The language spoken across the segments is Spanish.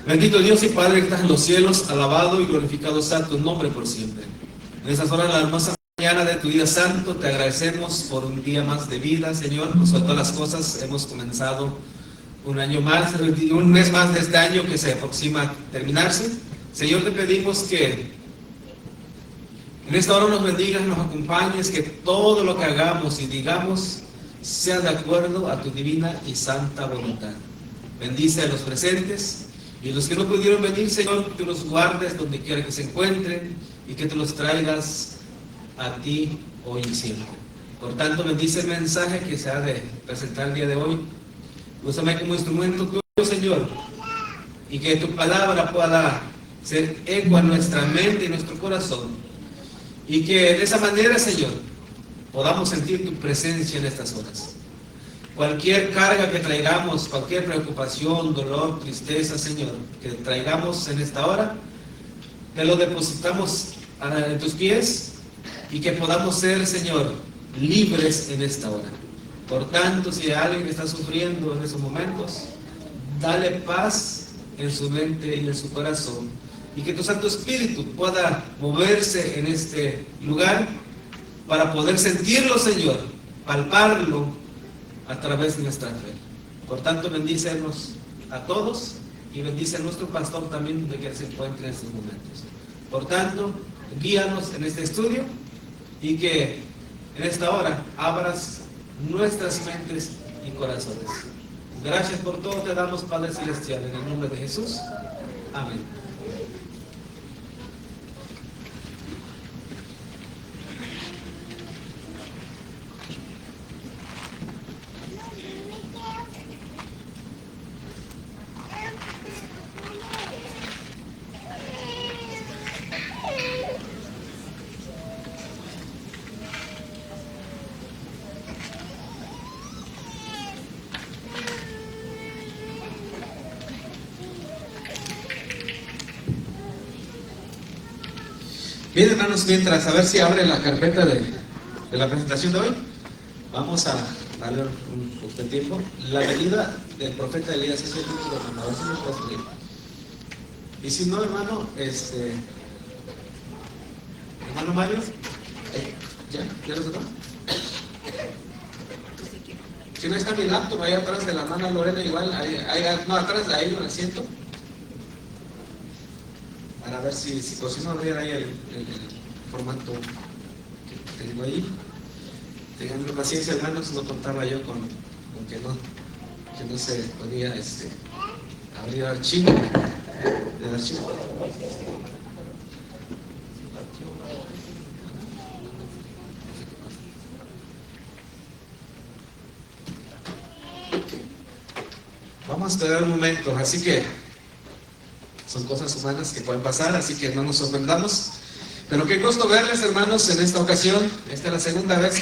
Bendito Dios y Padre que estás en los cielos, alabado y glorificado sea tu nombre por siempre. En estas horas, la hermosa mañana de tu día santo, te agradecemos por un día más de vida, Señor. Por sobre todas las cosas, hemos comenzado un año más, un mes más de este año que se aproxima a terminarse. Señor, te pedimos que en esta hora nos bendigas, nos acompañes, que todo lo que hagamos y digamos sea de acuerdo a tu divina y santa voluntad. Bendice a los presentes y los que no pudieron venir, Señor, que los guardes donde quiera que se encuentren y que te los traigas a ti hoy y siempre. Por tanto, bendice el mensaje que se ha de presentar el día de hoy. Úsame como instrumento tuyo, Señor, y que tu palabra pueda ser eco a nuestra mente y nuestro corazón, y que de esa manera, Señor, podamos sentir tu presencia en estas horas. Cualquier carga que traigamos, cualquier preocupación, dolor, tristeza, Señor, que traigamos en esta hora, te lo depositamos en tus pies y que podamos ser, Señor, libres en esta hora. Por tanto, si alguien está sufriendo en esos momentos, dale paz en su mente y en su corazón, y que tu Santo Espíritu pueda moverse en este lugar para poder sentirlo, Señor, palparlo a través de nuestra fe. Por tanto, bendícenos a todos y bendice a nuestro pastor también donde quiera se encuentre en estos momentos. Por tanto, guíanos en este estudio y que en esta hora abras nuestras mentes y corazones. Gracias por todo, te damos, Padre Celestial, en el nombre de Jesús. Amén. Bien, hermanos, mientras a ver si abre la carpeta de la presentación de hoy, vamos a darle un poco de tiempo. La venida del profeta Elías es el título, hermano, a ver si me puedes leer. Y si no, hermano, hermano Mario, ¿ya lo sacó? Si no está mi laptop, ahí atrás de la hermana Lorena, igual, no, atrás de ahí un asiento. Para ver si no abriera ahí el formato que tengo ahí. Tengan paciencia, hermanos, no contaba yo con que no se podía abrir el archivo del archivo. Vamos a esperar un momento, así que son cosas humanas que pueden pasar, así que no nos sorprendamos. Pero qué gusto verles, hermanos, en esta ocasión. Esta es la segunda vez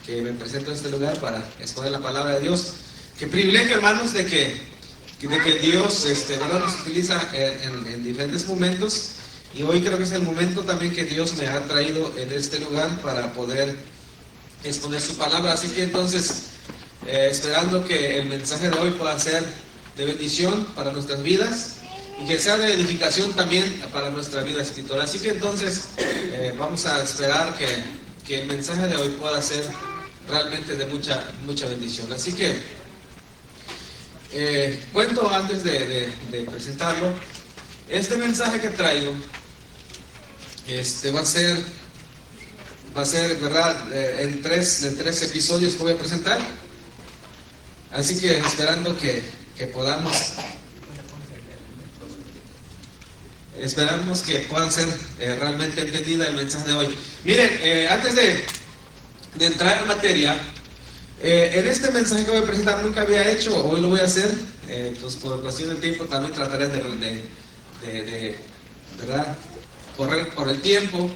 que me presento en este lugar para exponer la palabra de Dios. Qué privilegio, hermanos, de que Dios ¿verdad? Nos utiliza en diferentes momentos. Y hoy creo que es el momento también que Dios me ha traído en este lugar para poder exponer su palabra. Así que entonces, esperando que el mensaje de hoy pueda ser de bendición para nuestras vidas, y que sea de edificación también para nuestra vida espiritual. Así que entonces vamos a esperar que el mensaje de hoy pueda ser realmente de mucha bendición. Así que cuento antes de presentarlo, este mensaje que traigo va a ser verdad en tres episodios que voy a presentar. Así que esperando que podamos Esperamos que puedan ser realmente entendida el mensaje de hoy. Miren, antes de entrar en materia, en este mensaje que voy a presentar nunca había hecho, hoy lo voy a hacer, pues por cuestión del tiempo también trataré de ¿verdad? Correr por el tiempo.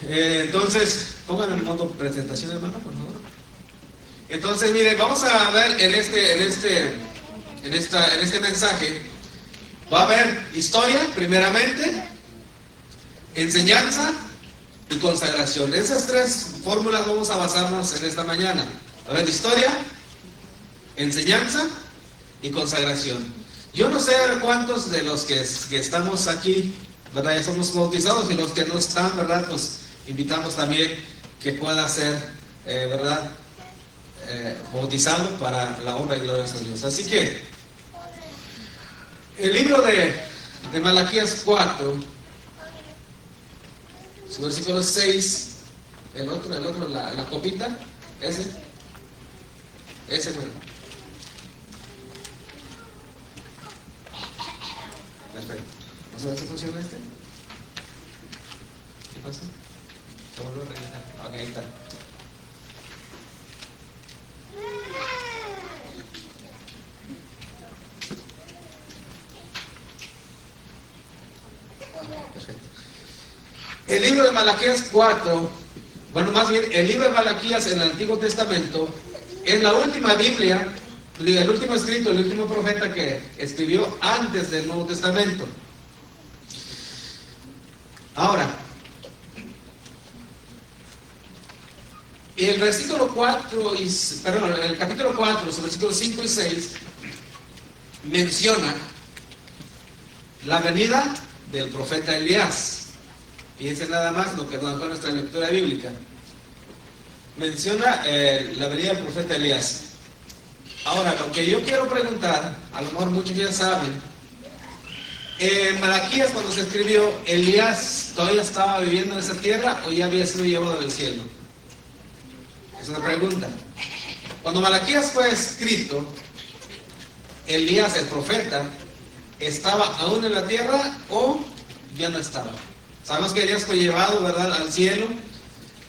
Entonces, pongan el modo presentación, hermano, por favor. Entonces, miren, vamos a ver en este mensaje. Va a haber historia, primeramente, enseñanza y consagración. En esas tres fórmulas vamos a basarnos en esta mañana. Va a haber historia, enseñanza y consagración. Yo no sé cuántos de los que estamos aquí, ¿verdad? Ya somos bautizados, y los que no están, ¿verdad? Pues invitamos también que pueda ser, ¿verdad? Bautizado para la honra y gloria de Dios. Así que el libro de Malaquías 4, su versículo 6, el otro, la copita, ese bueno. Perfecto. ¿No sabes si funciona este? ¿Qué pasa? ¿Se vuelve a revisar? Ok, ahí está. Perfecto. El libro de Malaquías 4, bueno, más bien, el libro de Malaquías en el Antiguo Testamento es la última Biblia, el último escrito, el último profeta que escribió antes del Nuevo Testamento. Ahora, el versículo 4, el capítulo 4, los versículos 5 y 6, menciona la venida del profeta Elías. Fíjense nada más lo que nos da nuestra lectura bíblica. Menciona la venida del profeta Elías. Ahora, lo que yo quiero preguntar, a lo mejor muchos ya saben, en Malaquías, cuando se escribió, ¿Elías todavía estaba viviendo en esa tierra o ya había sido llevado del cielo? Es una pregunta. Cuando Malaquías fue escrito, Elías, el profeta, ¿estaba aún en la tierra o ya no estaba? Sabemos que Elías fue llevado, ¿verdad?, al cielo,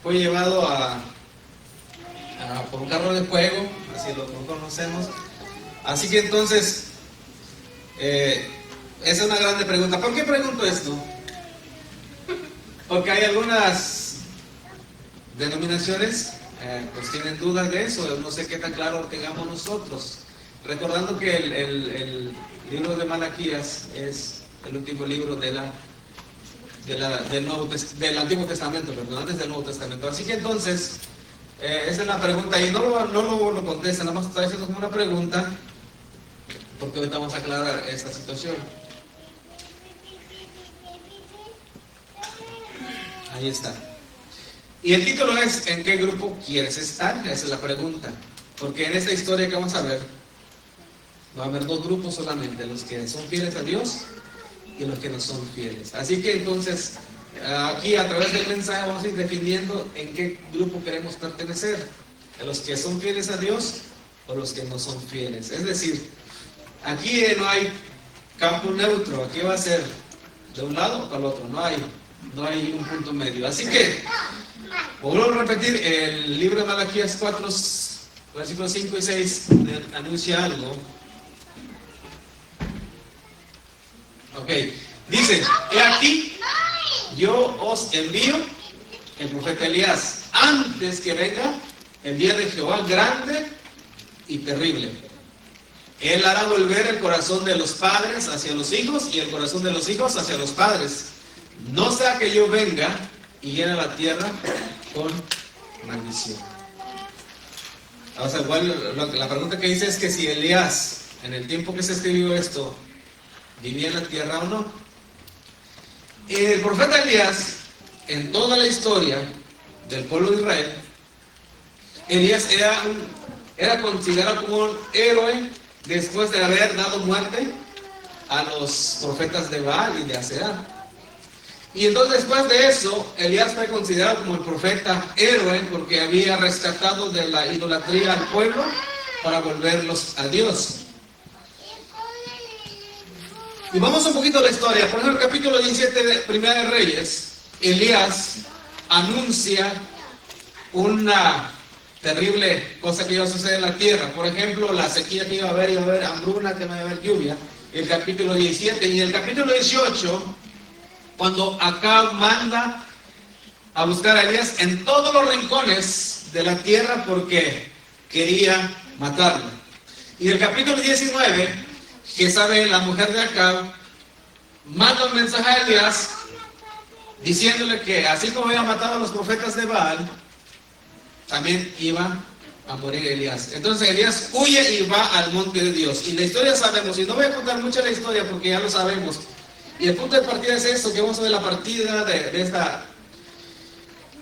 fue llevado por un carro de fuego, así lo conocemos. Así que entonces, esa es una grande pregunta. ¿Por qué pregunto esto? Porque hay algunas denominaciones pues tienen dudas de eso. No sé qué tan claro lo tengamos nosotros. Recordando que el libro de Malaquías es el último libro del Antiguo Testamento, perdón, antes del Nuevo Testamento. Así que entonces, esa es la pregunta, y no lo contesta, nada más está diciendo como una pregunta, porque ahorita vamos a aclarar esta situación. Ahí está. Y el título es: ¿en qué grupo quieres estar? Esa es la pregunta. Porque en esta historia que vamos a ver, va a haber dos grupos solamente: los que son fieles a Dios y los que no son fieles. Así que entonces, aquí a través del mensaje vamos a ir definiendo en qué grupo queremos pertenecer: a los que son fieles a Dios o los que no son fieles. Es decir, aquí no hay campo neutro, aquí va a ser de un lado o para el otro, no hay un punto medio. Así que, vuelvo a repetir, el libro de Malaquías 4, versículos 5 y 6, anuncia algo. Ok, dice: he aquí, yo os envío el profeta Elías, antes que venga el día de Jehová grande y terrible. Él hará volver el corazón de los padres hacia los hijos y el corazón de los hijos hacia los padres. No sea que yo venga y llene la tierra con maldición. O sea, igual la pregunta que dice es que si Elías, en el tiempo que se escribió esto, vivía en la tierra o no. El profeta Elías, en toda la historia del pueblo de Israel, Elías era considerado como un héroe después de haber dado muerte a los profetas de Baal y de Aserá. Y entonces, después de eso, Elías fue considerado como el profeta héroe porque había rescatado de la idolatría al pueblo para volverlos a Dios. Y vamos un poquito a la historia. Por ejemplo, el capítulo 17 de Primera de Reyes, Elías anuncia una terrible cosa que iba a suceder en la tierra. Por ejemplo, la sequía que iba a haber hambruna, que no iba a haber lluvia. El capítulo 17 y el capítulo 18, cuando Acab manda a buscar a Elías en todos los rincones de la tierra porque quería matarlo. Y el capítulo 19, Jezabel, la mujer de Acab, manda un mensaje a Elías diciéndole que así como había matado a los profetas de Baal, también iba a morir Elías. Entonces Elías huye y va al monte de Dios. Y la historia sabemos, y no voy a contar mucho la historia porque ya lo sabemos. Y el punto de partida es esto, que vamos a ver la partida de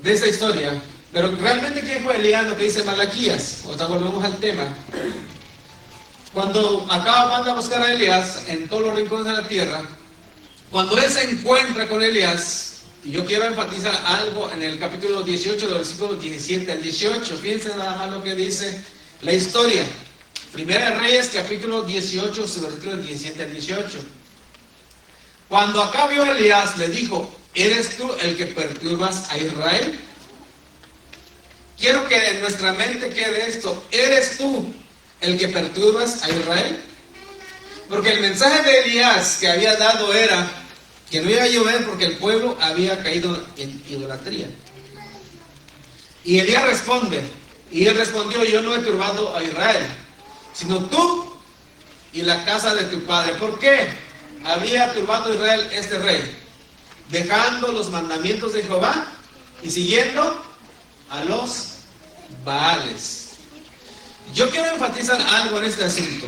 esta historia. Pero realmente, ¿quién fue Elías? Lo que dice Malaquías. O sea, volvemos al tema. Cuando Acab manda a buscar a Elías en todos los rincones de la tierra, cuando él se encuentra con Elías, y yo quiero enfatizar algo en el capítulo 18, del versículo 17 al 18, fíjense nada más lo que dice la historia. Primera de Reyes, capítulo 18, versículo 17 al 18. Cuando Acab vio a Elías, le dijo: ¿eres tú el que perturbas a Israel? Quiero que en nuestra mente quede esto: ¿eres tú el que perturbas a Israel? Porque el mensaje de Elías que había dado era que no iba a llover porque el pueblo había caído en idolatría. Y Elías responde, y él respondió: yo no he turbado a Israel, sino tú y la casa de tu padre. ¿Por qué había turbado a Israel este rey? Dejando los mandamientos de Jehová y siguiendo a los Baales. Yo quiero enfatizar algo en este asunto.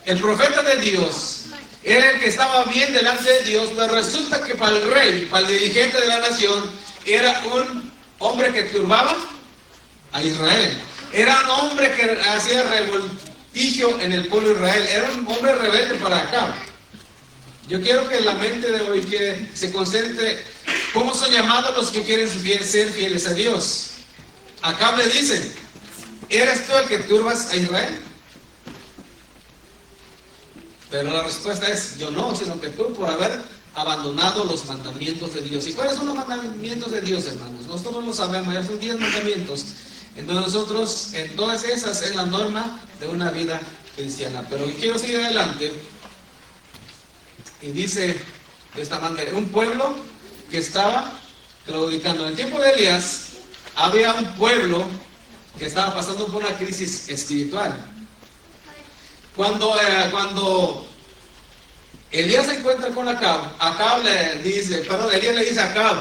El profeta de Dios era el que estaba bien delante de Dios, pero resulta que para el rey, para el dirigente de la nación, era un hombre que turbaba a Israel. Era un hombre que hacía revoltijo en el pueblo de Israel. Era un hombre rebelde para acá. Yo quiero que en la mente de hoy que se concentre cómo son llamados los que quieren ser fieles a Dios. Acá le dicen: ¿eres tú el que turbas a Israel? Pero la respuesta es: yo no, sino que tú, por haber abandonado los mandamientos de Dios. ¿Y cuáles son los mandamientos de Dios, hermanos? Nosotros lo sabemos, ya son 10 mandamientos. Entonces nosotros, en todas esas es la norma de una vida cristiana. Pero quiero seguir adelante. Y dice de esta manera: un pueblo que estaba claudicando. En el tiempo de Elías había un pueblo que estaba pasando por una crisis espiritual. Cuando Elías se encuentra con Acab, Elías le dice a Acab: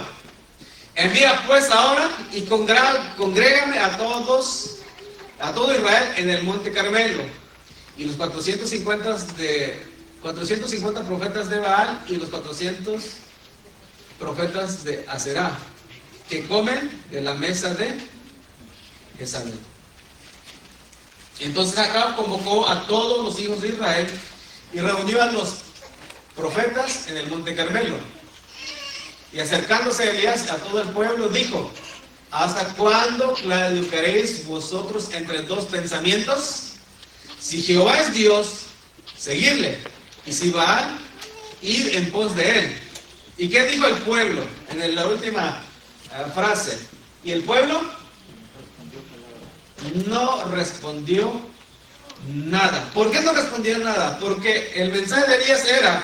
envía pues ahora y congrégame a todo Israel en el monte Carmelo. Y los 450 profetas de Baal y los 400 profetas de Aserá, que comen de la mesa de Jezabel. Entonces Acab convocó a todos los hijos de Israel y reunió a los profetas en el monte Carmelo. Y acercándose a Elías a todo el pueblo, dijo: ¿hasta cuándo claudicaréis vosotros entre dos pensamientos? Si Jehová es Dios, seguidle, y si Baal, ir en pos de él. ¿Y qué dijo el pueblo en la última frase? Y el pueblo no respondió nada. ¿Por qué no respondió nada? Porque el mensaje de Elías era: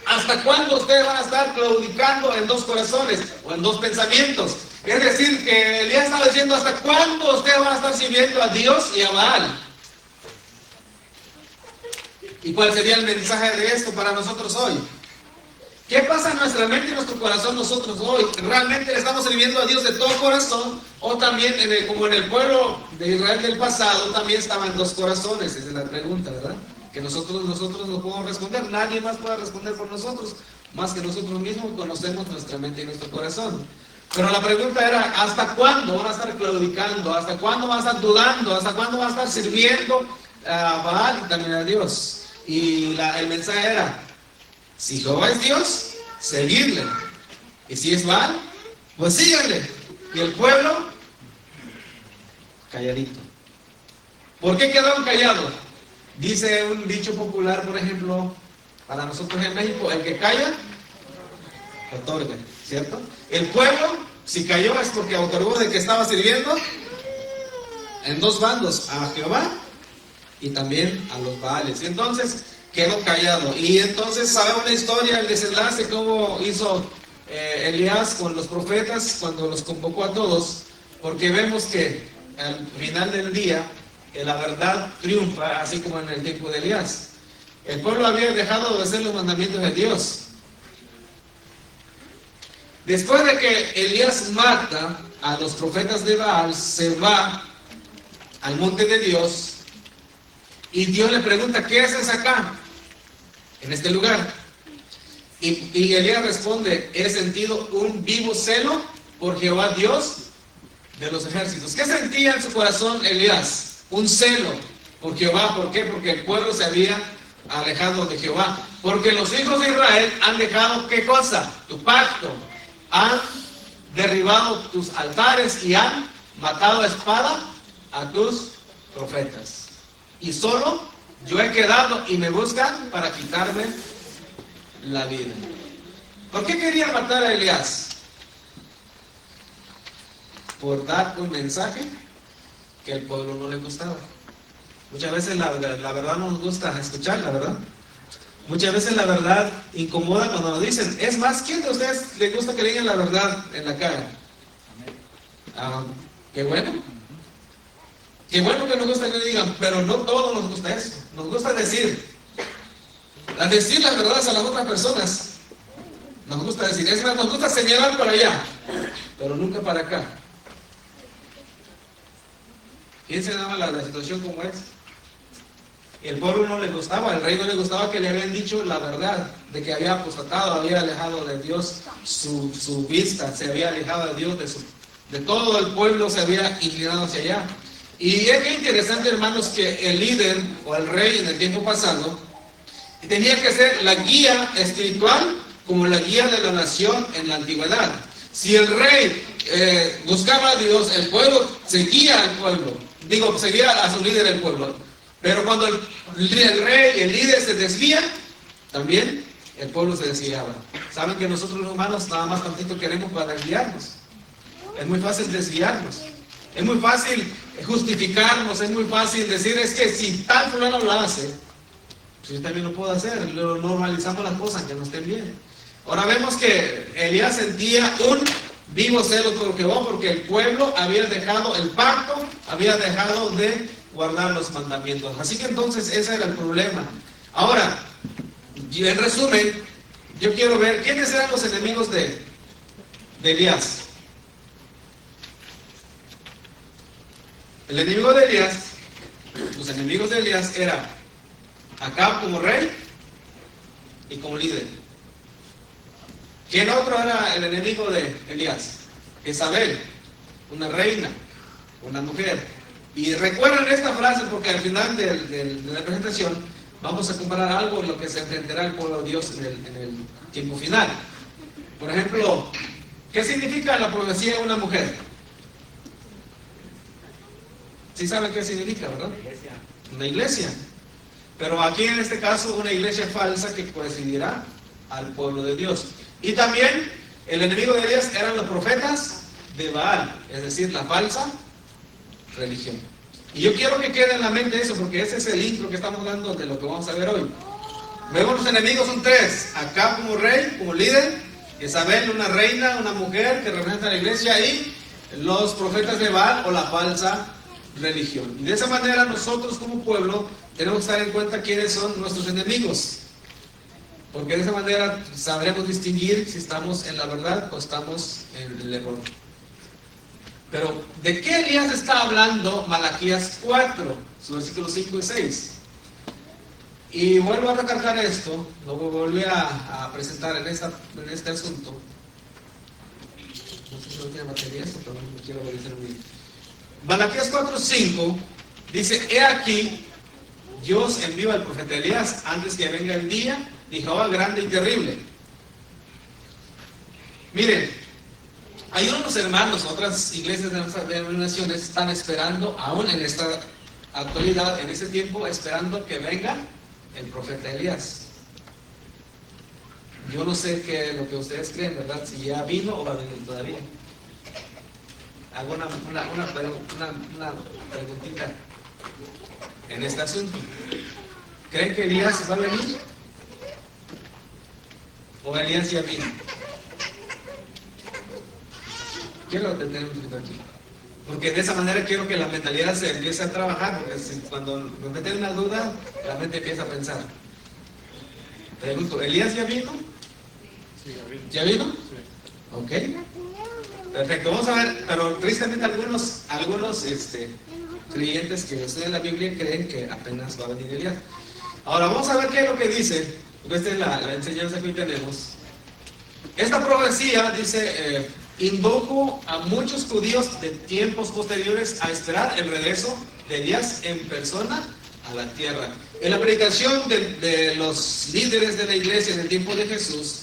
¿hasta cuándo ustedes van a estar claudicando en dos corazones o en dos pensamientos? Es decir, que Elías estaba diciendo: ¿hasta cuándo ustedes van a estar sirviendo a Dios y a Baal? ¿Y cuál sería el mensaje de esto para nosotros hoy? ¿Qué pasa en nuestra mente y nuestro corazón nosotros hoy? ¿Realmente le estamos sirviendo a Dios de todo corazón? O también, como en el pueblo de Israel del pasado, también estaba en dos corazones. Esa es la pregunta, ¿verdad? Que nosotros no podemos responder. Nadie más puede responder por nosotros. Más que nosotros mismos conocemos nuestra mente y nuestro corazón. Pero la pregunta era: ¿hasta cuándo van a estar claudicando? ¿Hasta cuándo van a estar dudando? ¿Hasta cuándo van a estar sirviendo a Baal y también a Dios? Y el mensaje era: si Jehová es Dios, seguidle. Y si es Baal, pues síganle. Y el pueblo, calladito. ¿Por qué quedaron callados? Dice un dicho popular, por ejemplo, para nosotros en México: el que calla, otorga, ¿cierto? El pueblo, si cayó, es porque otorgó de que estaba sirviendo en dos bandos: a Jehová y también a los Baales. Y entonces quedó callado. Y entonces sabemos la historia, el desenlace, cómo hizo Elías con los profetas cuando los convocó a todos, porque vemos que al final del día la verdad triunfa, así como en el tiempo de Elías. El pueblo había dejado de hacer los mandamientos de Dios. Después de que Elías mata a los profetas de Baal, se va al monte de Dios, y Dios le pregunta, ¿qué haces acá, en este lugar? Y Elías responde, he sentido un vivo celo por Jehová Dios de los ejércitos. ¿Qué sentía en su corazón Elías? Un celo por Jehová. ¿Por qué? Porque el pueblo se había alejado de Jehová. Porque los hijos de Israel han dejado, ¿qué cosa? Tu pacto. Han derribado tus altares y han matado a espada a tus profetas. Y solo yo he quedado y me buscan para quitarme la vida. ¿Por qué querían matar a Elías? Por dar un mensaje que al pueblo no le gustaba. Muchas veces la verdad no nos gusta escuchar, la verdad. Muchas veces la verdad incomoda cuando nos dicen. Es más, ¿quién de ustedes le gusta que le digan la verdad en la cara? Qué bueno. Qué bueno que nos gusta que le digan, pero no todos nos gusta eso. Nos gusta decir las verdades a las otras personas. Nos gusta decir, es más, nos gusta señalar para allá, pero nunca para acá. ¿Quién se daba la situación como es? Y el pueblo no le gustaba, el rey no le gustaba que le habían dicho la verdad, de que había apostatado, había alejado de Dios su vista, se había alejado de Dios, de todo el pueblo se había inclinado hacia allá. Y es que interesante, hermanos, que el líder o el rey en el tiempo pasado tenía que ser la guía espiritual como la guía de la nación en la antigüedad. Si el rey buscaba a Dios, el pueblo seguía al pueblo, seguía a su líder el pueblo. Pero cuando el rey, el líder se desvía, también el pueblo se desviaba. Saben que nosotros los humanos nada más tantito queremos para desviarnos. Es muy fácil desviarnos. Es muy fácil justificarnos, es muy fácil decir, es que si tal fulano lo hace, pues yo también lo puedo hacer. Lo normalizamos las cosas que no estén bien. Ahora vemos que Elías sentía un vivo celo por Jehová porque el pueblo había dejado el pacto, había dejado de guardar los mandamientos. Así que entonces ese era el problema. Ahora, en resumen, yo quiero ver quiénes eran los enemigos de Elías. El enemigo de Elías, los enemigos de Elías eran Acab como rey y como líder. ¿Quién otro era el enemigo de Elías? Jezabel, una reina, una mujer. Y recuerden esta frase porque al final de la presentación vamos a comparar algo en lo que se enfrentará el pueblo de Dios en el tiempo final. Por ejemplo, ¿qué significa la profecía de una mujer? ¿Sí saben qué significa, verdad? Una iglesia. Pero aquí en este caso una iglesia falsa que presidirá al pueblo de Dios. Y también el enemigo de Elías eran los profetas de Baal, es decir, la falsa religión. Y yo quiero que quede en la mente eso, porque ese es el intro que estamos dando de lo que vamos a ver hoy. Vemos los enemigos son tres: Acab como rey, como líder, Jezabel, una reina, una mujer que representa a la iglesia, y los profetas de Baal o la falsa religión. Y de esa manera nosotros como pueblo tenemos que estar en cuenta quiénes son nuestros enemigos, porque de esa manera sabremos distinguir si estamos en la verdad o estamos en el error. Pero, ¿de qué Elías está hablando Malaquías 4, sus versículos 5 y 6? Y vuelvo a recalcar esto, lo volví a presentar en este asunto. No sé si no tiene batería esto, pero no quiero obedecer muy bien. Malaquías 4, 5 dice: He aquí, Dios envió al profeta Elías antes que venga el día de Jehová grande y terrible. Miren, hay unos hermanos, otras iglesias de nuestras denominaciones están esperando, aún en esta actualidad, en este tiempo, esperando que venga el profeta Elías. Yo no sé qué lo que ustedes creen, ¿verdad? Si ya vino o va a venir todavía. Hago una preguntita en este asunto. ¿Creen que Elías va a venir? ¿O Elías ya vino? Quiero tener un poquito aquí, porque de esa manera quiero que la mentalidad se empiece a trabajar, porque cuando nos meten una duda, la mente empieza a pensar. Pregunto, ¿Elías ya vino? Sí, ya vino. ¿Ya vino? Sí. Ok. Perfecto, vamos a ver, pero tristemente algunos creyentes que estudian la Biblia creen que apenas va a venir Elías. Ahora vamos a ver qué es lo que dice, porque esta es la enseñanza que hoy tenemos. Esta profecía dice, invoco a muchos judíos de tiempos posteriores a esperar el regreso de Elías en persona a la tierra. En la predicación de los líderes de la iglesia en el tiempo de Jesús,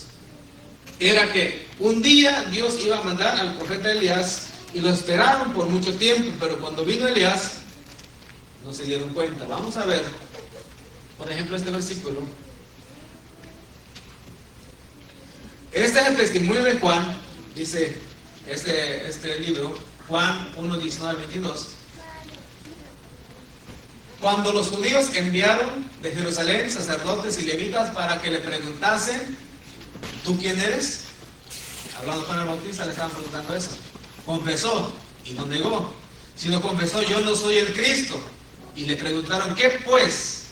era que un día Dios iba a mandar al profeta Elías y lo esperaron por mucho tiempo, pero cuando vino Elías no se dieron cuenta. Vamos a ver, por ejemplo, este versículo. Este es el testimonio de Juan, dice este libro, Juan 1, 19, 22. Cuando los judíos enviaron de Jerusalén sacerdotes y levitas para que le preguntasen, ¿tú quién eres? Hablando con el Bautista, le estaban preguntando eso. Confesó y no negó, sino confesó, yo no soy el Cristo. Y le preguntaron, ¿qué pues?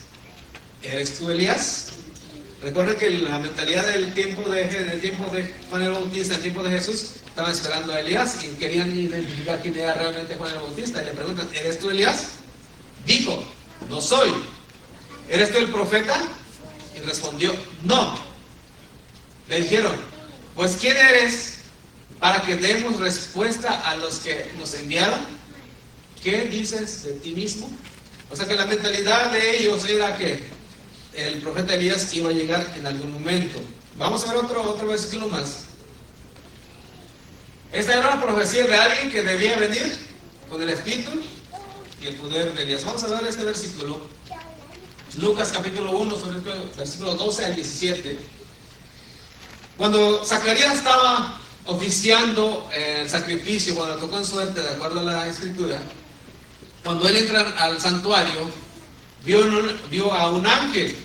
¿Eres tú Elías? Recuerden que la mentalidad del tiempo de Juan el Bautista, el tiempo de Jesús, estaban esperando a Elías y querían identificar quién era realmente Juan el Bautista. Y le preguntan, ¿eres tú Elías? Dijo, no soy. ¿Eres tú el profeta? Y respondió, no. Le dijeron, pues ¿quién eres para que demos respuesta a los que nos enviaron? ¿Qué dices de ti mismo? O sea que la mentalidad de ellos era que el profeta Elías iba a llegar en algún momento. Vamos a ver otro versículo más. Esta era una profecía de alguien que debía venir con el espíritu y el poder de Elías. Vamos a ver este versículo. Lucas capítulo 1, sobre el versículo 12 al 17. Cuando Zacarías estaba oficiando el sacrificio, cuando tocó en suerte, de acuerdo a la escritura, cuando él entra al santuario, vio a un ángel.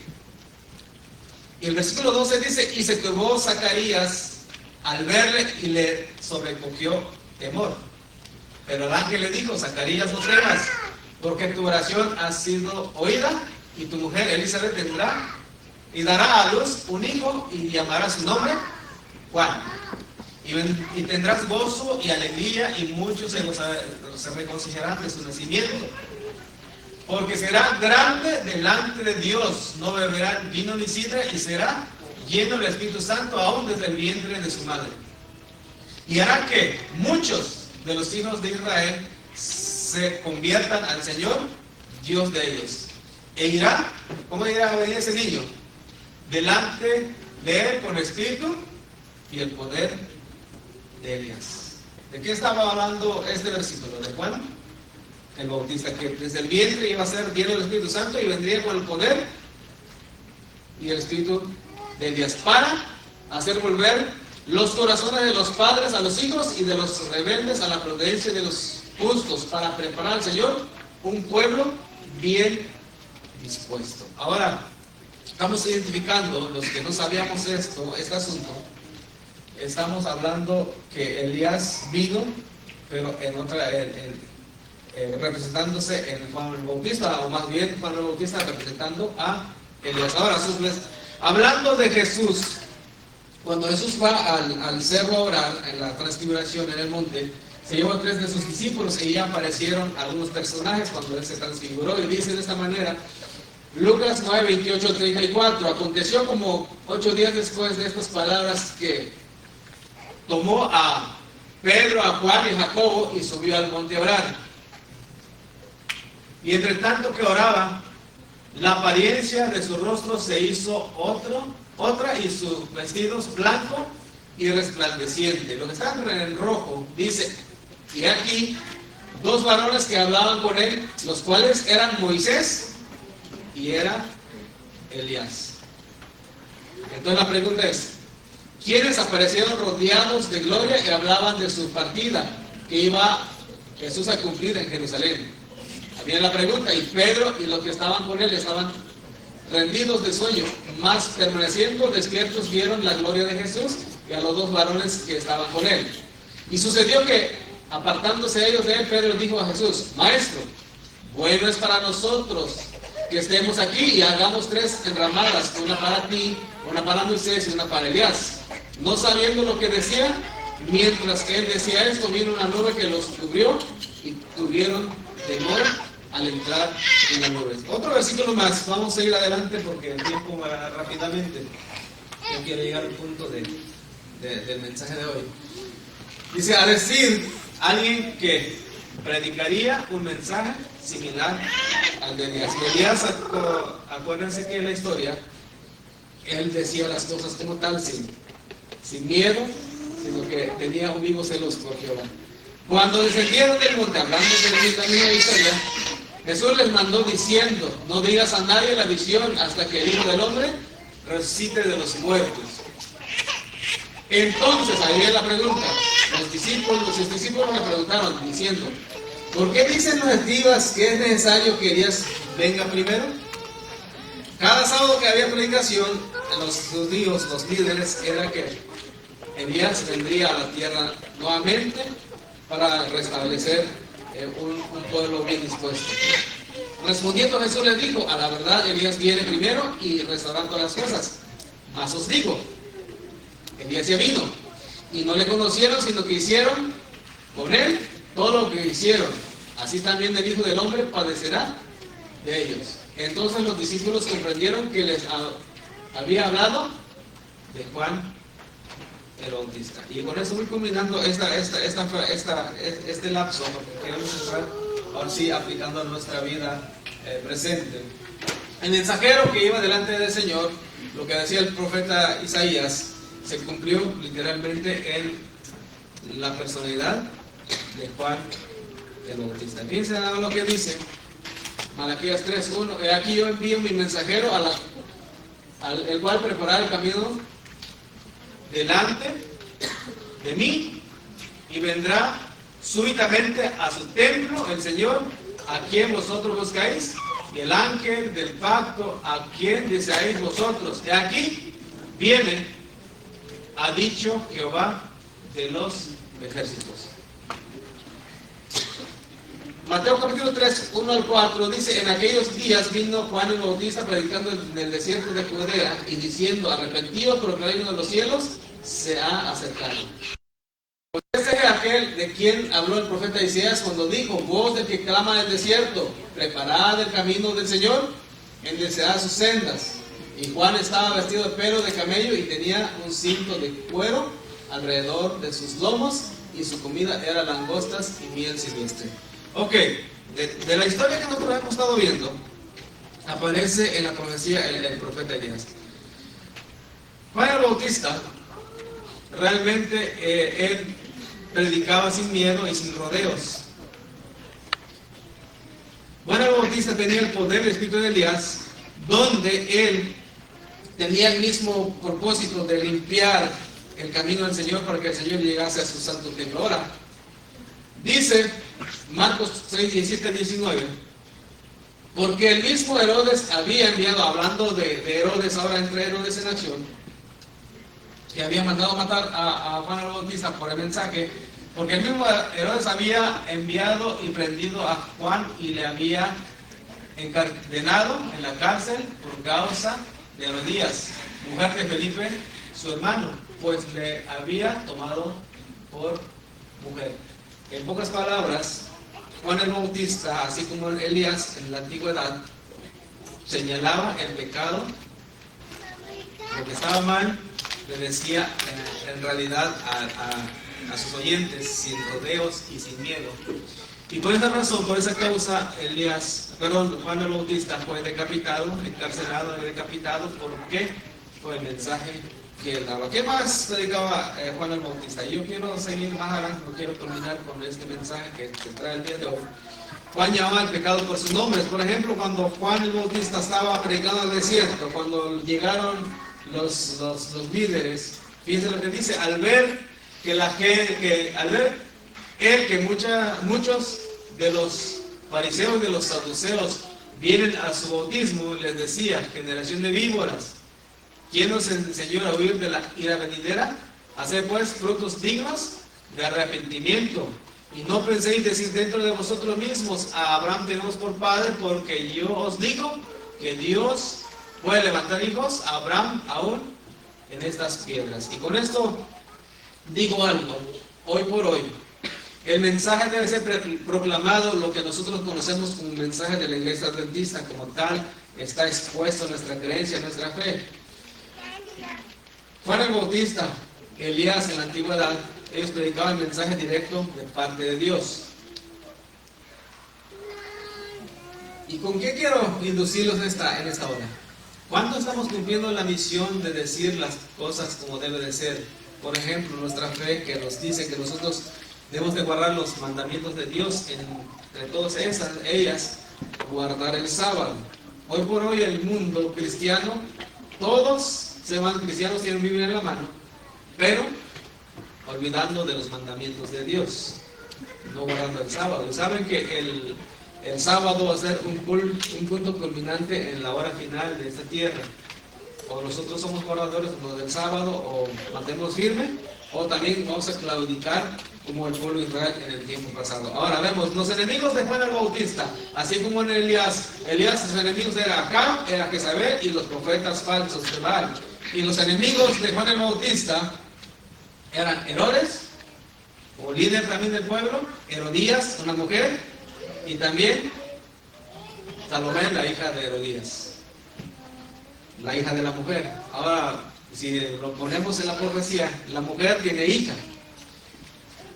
Y el versículo 12 dice, y se turbó Zacarías al verle y le sobrecogió temor. Pero el ángel le dijo, Zacarías, no temas, porque tu oración ha sido oída, y tu mujer Elizabeth tendrá y dará a luz un hijo y llamará su nombre Juan. Y tendrás gozo y alegría, y muchos se regocijarán de su nacimiento. Porque será grande delante de Dios, no beberá vino ni sidra, y será lleno del Espíritu Santo aún desde el vientre de su madre. Y hará que muchos de los hijos de Israel se conviertan al Señor, Dios de ellos. E irá, ¿cómo irá a venir ese niño? Delante de él con espíritu y el poder de Elías. ¿De qué estaba hablando este versículo? ¿De Juan el Bautista? Que desde el vientre iba a ser lleno del Espíritu Santo y vendría con el poder y el espíritu de Elías para hacer volver los corazones de los padres a los hijos y de los rebeldes a la prudencia de los justos, para preparar al Señor un pueblo bien dispuesto. Ahora, estamos identificando, los que no sabíamos este asunto, estamos hablando que Elías vino, pero en otra, representándose en Juan el Bautista, o más bien Juan el Bautista representando a Elías. Ahora, hablando de Jesús, cuando Jesús va al cerro a orar, en la transfiguración en el monte, se llevó a 3 de sus discípulos y ya aparecieron algunos personajes cuando él se transfiguró, y dice de esta manera, Lucas 9, 28, 34, aconteció como 8 días después de estas palabras que tomó a Pedro, a Juan y a Jacobo y subió al monte a orar. Y entre tanto que oraba, la apariencia de su rostro se hizo otra y sus vestidos blanco y resplandeciente. Lo que está en rojo dice, y aquí 2 varones que hablaban con él, los cuales eran Moisés y era Elías. Entonces la pregunta es, ¿quiénes aparecieron rodeados de gloria y hablaban de su partida que iba Jesús a cumplir en Jerusalén? Viene la pregunta, y Pedro y los que estaban con él estaban rendidos de sueño, mas permaneciendo despiertos vieron la gloria de Jesús y a los 2 varones que estaban con él. Y sucedió que, apartándose ellos de él, Pedro dijo a Jesús, Maestro, bueno es para nosotros que estemos aquí y hagamos 3 enramadas, una para ti, una para Moisés y una para Elías. No sabiendo lo que decía, mientras que él decía esto, vino una nube que los cubrió y tuvieron temor al entrar en la nube. Otro versículo más, vamos a ir adelante porque el tiempo va rápidamente. Yo quiero llegar al punto del mensaje de hoy. Dice, a decir alguien que predicaría un mensaje similar al de Elías. Elías, acuérdense que en la historia, él decía las cosas como tal, sin miedo, sino que tenía un vivo celos por Jehová. Cuando descendieron del monte, hablando de la misma historia, Jesús les mandó diciendo, no digas a nadie la visión hasta que el Hijo del Hombre resucite de los muertos. Entonces, ahí viene la pregunta. Sus discípulos le preguntaron, diciendo, ¿por qué dicen los escribas que es necesario que Elías venga primero? Cada sábado que había predicación, los judíos, los líderes, era que Elías vendría a la tierra nuevamente para restablecer un pueblo bien dispuesto. Respondiendo Jesús les dijo, a la verdad Elías viene primero y restaurará todas las cosas. Mas os digo, Elías ya vino y no le conocieron, sino que hicieron con él todo lo que hicieron. Así también el Hijo del Hombre padecerá de ellos. Entonces los discípulos comprendieron que les había hablado de Juan el Bautista. Y con eso voy culminando este lapso, porque queremos estar ahora sí aplicando a nuestra vida presente. El mensajero que iba delante del Señor, lo que decía el profeta Isaías, se cumplió literalmente en la personalidad de Juan el Bautista. Fíjense lo que dice Malaquías 3:1. Aquí yo envío mi mensajero el cual preparará el camino delante de mí, y vendrá súbitamente a su templo el Señor a quien vosotros buscáis, y el ángel del pacto a quien deseáis vosotros. De aquí viene, ha dicho Jehová de los ejércitos. Mateo capítulo 3, 1 al 4 dice, en aquellos días vino Juan el Bautista predicando en el desierto de Judea y diciendo, arrepentidos porque el reino de los cielos se ha acercado. Pues este es aquel de quien habló el profeta Isaías cuando dijo, voz del que clama en el desierto, preparad el camino del Señor, enderezad sus sendas. Y Juan estaba vestido de pelo de camello y tenía un cinto de cuero alrededor de sus lomos, y su comida era langostas y miel silvestre. Ok, de la historia que nosotros hemos estado viendo, aparece en la profecía el profeta Elías. Juan el Bautista, realmente él predicaba sin miedo y sin rodeos. Juan el Bautista tenía el poder del Espíritu de Elías, donde él tenía el mismo propósito de limpiar el camino del Señor para que el Señor llegase a su santo templo. Ahora, dice Marcos 6, 17, 19, porque el mismo Herodes había enviado, hablando de Herodes, ahora entra Herodes en acción, que había mandado matar a Juan el Bautista por el mensaje, porque el mismo Herodes había enviado y prendido a Juan y le había encadenado en la cárcel por causa de Herodías, mujer de Felipe, su hermano, pues le había tomado por mujer. En pocas palabras, Juan el Bautista, así como Elías en la antigüedad, señalaba el pecado, lo que estaba mal, le decía en realidad a sus oyentes, sin rodeos y sin miedo. Y por esa razón, por esa causa, Juan el Bautista fue decapitado, encarcelado y decapitado. ¿Por qué? Por el mensaje que él daba. ¿Qué más predicaba Juan el Bautista? Yo quiero seguir más adelante, no quiero terminar con este mensaje que trae el día de hoy. Juan llamaba el pecado por sus nombres. Por ejemplo, cuando Juan el Bautista estaba predicando al desierto, cuando llegaron los líderes, fíjense lo que dice, al ver muchos de los fariseos y de los saduceos vienen a su bautismo, les decía, generación de víboras, ¿quién nos enseñó a huir de la ira venidera? Hacer pues frutos dignos de arrepentimiento. Y no penséis decir dentro de vosotros mismos, a Abraham tenemos por padre, porque yo os digo que Dios puede levantar hijos a Abraham aún en estas piedras. Y con esto digo algo, hoy por hoy, El mensaje debe ser proclamado, lo que nosotros conocemos como mensaje de la iglesia adventista, como tal, está expuesto en nuestra creencia, en nuestra fe. Juan el Bautista, Elías en la antigüedad, ellos predicaban el mensaje directo de parte de Dios. ¿Y con qué quiero inducirlos en esta hora? ¿Cuándo estamos cumpliendo la misión de decir las cosas como debe de ser? Por ejemplo, nuestra fe que nos dice que nosotros debemos de guardar los mandamientos de Dios, entre todas ellas, guardar el sábado. Hoy por hoy el mundo cristiano, todos se van cristianos, tienen Biblia en la mano, pero olvidando de los mandamientos de Dios, no guardando el sábado. Y saben que el sábado va a ser un punto culminante en la hora final de esta tierra. O nosotros somos guardadores del sábado, o mantenemos firme, o también vamos a claudicar como el pueblo de Israel en el tiempo pasado. Ahora vemos, los enemigos de Juan el Bautista, así como en Elías, sus enemigos eran Acab, era Jezabel y los profetas falsos de Baal. Y los enemigos de Juan el Bautista eran Herodes, como líder también del pueblo, Herodías, una mujer, y también Salomé, la hija de Herodías, la hija de la mujer. Ahora, si lo ponemos en la profecía, la mujer tiene hija.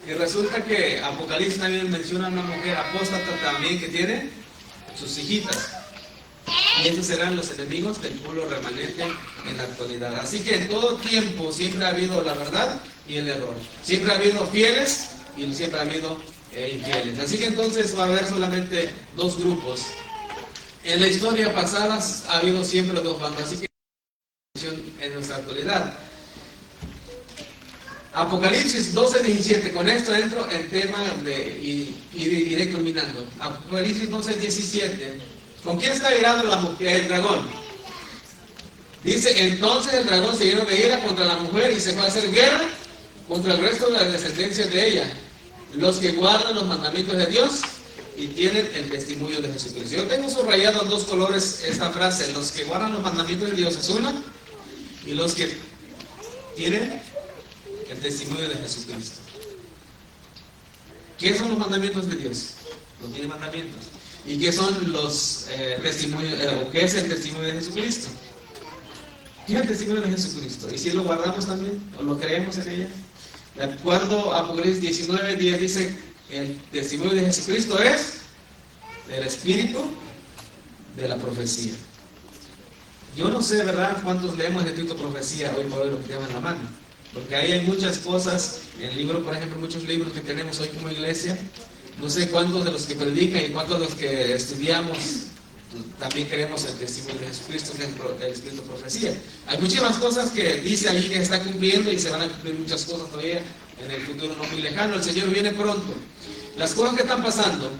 Y resulta que Apocalipsis también menciona a una mujer apóstata también que tiene sus hijitas. Y esos serán los enemigos del pueblo remanente en la actualidad. Así que en todo tiempo siempre ha habido la verdad y el error. Siempre ha habido fieles y siempre ha habido infieles. Así que entonces va a haber solamente dos grupos. En la historia pasada ha habido siempre dos bandos. Así que en nuestra actualidad. Apocalipsis 12:17, con esto entro en tema y iré culminando. Apocalipsis 12:17, ¿con quién está irado el dragón? Dice, entonces el dragón se llenó de ira contra la mujer y se fue a hacer guerra contra el resto de las descendencias de ella, los que guardan los mandamientos de Dios y tienen el testimonio de Jesucristo. Yo tengo subrayado en dos colores esta frase, los que guardan los mandamientos de Dios es una, y los que tienen el testimonio de Jesucristo. ¿Qué son los mandamientos de Dios? Los 10 mandamientos. ¿Y qué son los testimonios, o qué es el testimonio de Jesucristo? ¿Qué es el testimonio de Jesucristo? ¿Y si lo guardamos también? ¿O lo creemos en ella? De acuerdo a Apocalipsis 19:10 dice, el testimonio de Jesucristo es el espíritu de la profecía. Yo no sé, ¿verdad?, cuántos leemos el escrito profecía hoy por hoy, lo que llevan en la mano. Porque ahí hay muchas cosas, en el libro, por ejemplo, muchos libros que tenemos hoy como iglesia, no sé cuántos de los que predican y cuántos de los que estudiamos también queremos el testimonio de Jesucristo, que es el escrito profecía. Hay muchísimas cosas que dice ahí que está cumpliendo y se van a cumplir muchas cosas todavía en el futuro no muy lejano. El Señor viene pronto. Las cosas que están pasando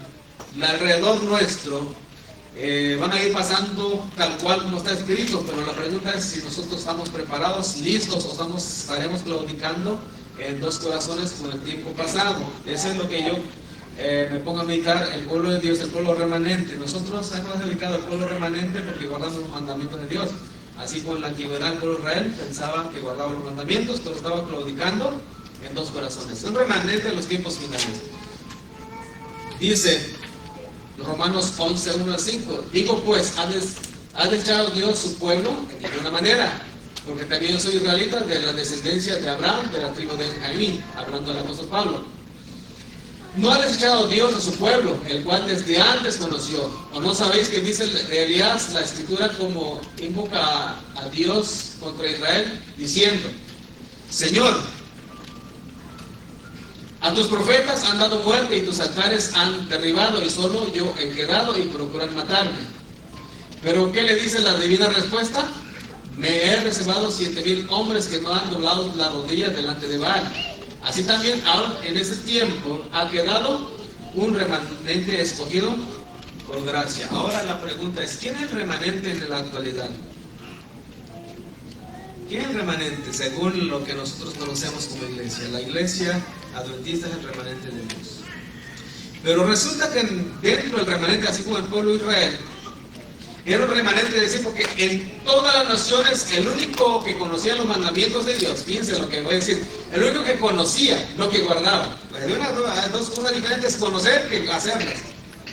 alrededor nuestro van a ir pasando tal cual como está escrito, pero la pregunta es si nosotros estamos preparados, listos, o estaremos claudicando en dos corazones como el tiempo pasado. Eso es lo que yo me pongo a meditar, el pueblo de Dios, el pueblo remanente. Nosotros hemos dedicado al pueblo remanente porque guardamos los mandamientos de Dios. Así como en la antigüedad el pueblo de Israel pensaba que guardaba los mandamientos, pero estaba claudicando en dos corazones. Un remanente en los tiempos finales. Dice Romanos 11:1-5, digo pues, ¿ha desechado Dios su pueblo? De ninguna manera, porque también yo soy israelita de la descendencia de Abraham, de la tribu de Benjamín, hablando del apóstol Pablo. ¿No ha desechado Dios a su pueblo, el cual desde antes conoció? ¿O no sabéis que dice de Elías la escritura como invoca a Dios contra Israel, diciendo, Señor, a tus profetas han dado muerte y tus altares han derribado y solo yo he quedado y procuran matarme? ¿Pero qué le dice la divina respuesta? Me he reservado 7,000 hombres que no han doblado la rodilla delante de Baal. Así también ahora en ese tiempo ha quedado un remanente escogido por gracia. Ahora la pregunta es, ¿quién es el remanente en la actualidad? ¿Quién es el remanente según lo que nosotros conocemos como iglesia? La iglesia adventista es el remanente de Dios. Pero resulta que dentro del remanente, así como el pueblo de Israel, Era un remanente, decir, porque en todas las naciones el único que conocía los mandamientos de Dios, fíjense lo que voy a decir, el único que conocía, no que guardaba. Hay dos cosas diferentes, conocer que hacerlas.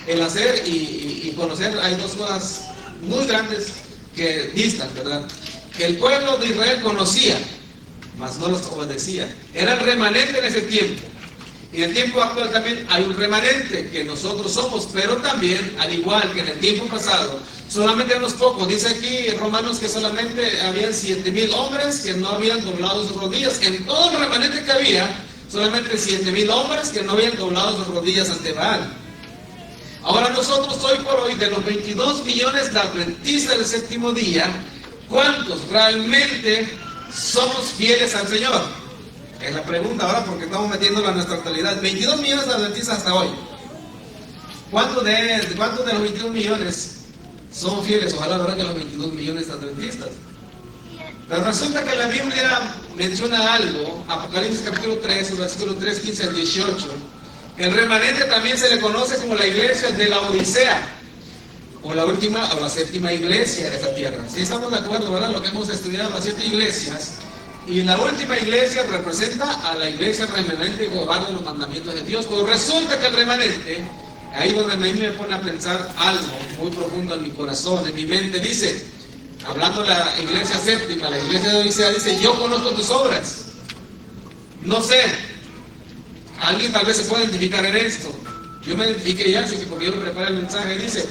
El hacer y conocer, hay dos cosas muy grandes que distan, ¿verdad? El pueblo de Israel conocía, mas no los obedecía. Era el remanente en ese tiempo. Y en el tiempo actual también hay un remanente que nosotros somos, pero también, al igual que en el tiempo pasado, solamente unos pocos. Dice aquí en Romanos que solamente habían 7,000 hombres que no habían doblado sus rodillas. En todo el remanente que había, solamente 7,000 hombres que no habían doblado sus rodillas ante Baal. Ahora nosotros hoy por hoy, de los 22 millones de adventistas del séptimo día, ¿cuántos realmente somos fieles al Señor? Es la pregunta ahora porque estamos metiéndolo a nuestra actualidad. 22 millones de adventistas hasta hoy. ¿Cuántos de los 22 millones son fieles? Ojalá verdad que los 22 millones de adventistas. Pero resulta que la Biblia menciona algo, Apocalipsis capítulo 3, versículo 3, 15 al 18. El remanente también se le conoce como la iglesia de la Odisea, o la última o la séptima iglesia de esta tierra. Si estamos de acuerdo, ¿verdad? Lo que hemos estudiado, las 7 iglesias. Y la última iglesia representa a la iglesia remanente que guarda los mandamientos de Dios. Pero resulta que el remanente, ahí donde a mí me pone a pensar algo muy profundo en mi corazón, en mi mente, dice, hablando de la iglesia séptima, la iglesia de Odisea, dice, yo conozco tus obras. No sé, alguien tal vez se puede identificar en esto. Yo me identifiqué ya, así que porque yo preparé el mensaje, dice,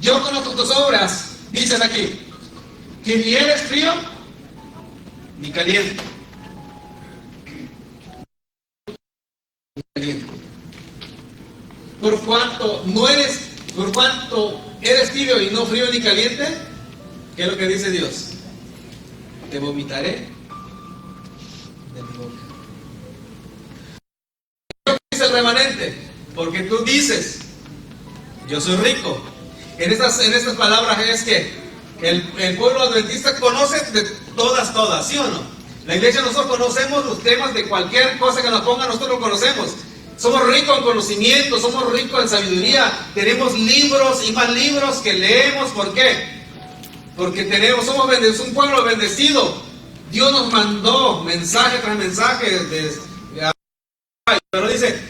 yo conozco tus obras, dicen aquí, que ni eres frío ni caliente. Por cuanto eres tibio y no frío ni caliente, ¿qué es lo que dice Dios? Te vomitaré de mi boca. ¿Qué dice el remanente? Porque tú dices, yo soy rico. En estas palabras es que el pueblo adventista conoce de todas, ¿sí o no? La iglesia, nosotros conocemos los temas de cualquier cosa que nos ponga, nosotros lo conocemos. Somos ricos en conocimiento, somos ricos en sabiduría, tenemos libros y más libros que leemos. ¿Por qué? Porque somos un pueblo bendecido. Dios nos mandó mensaje tras mensaje, pero dice,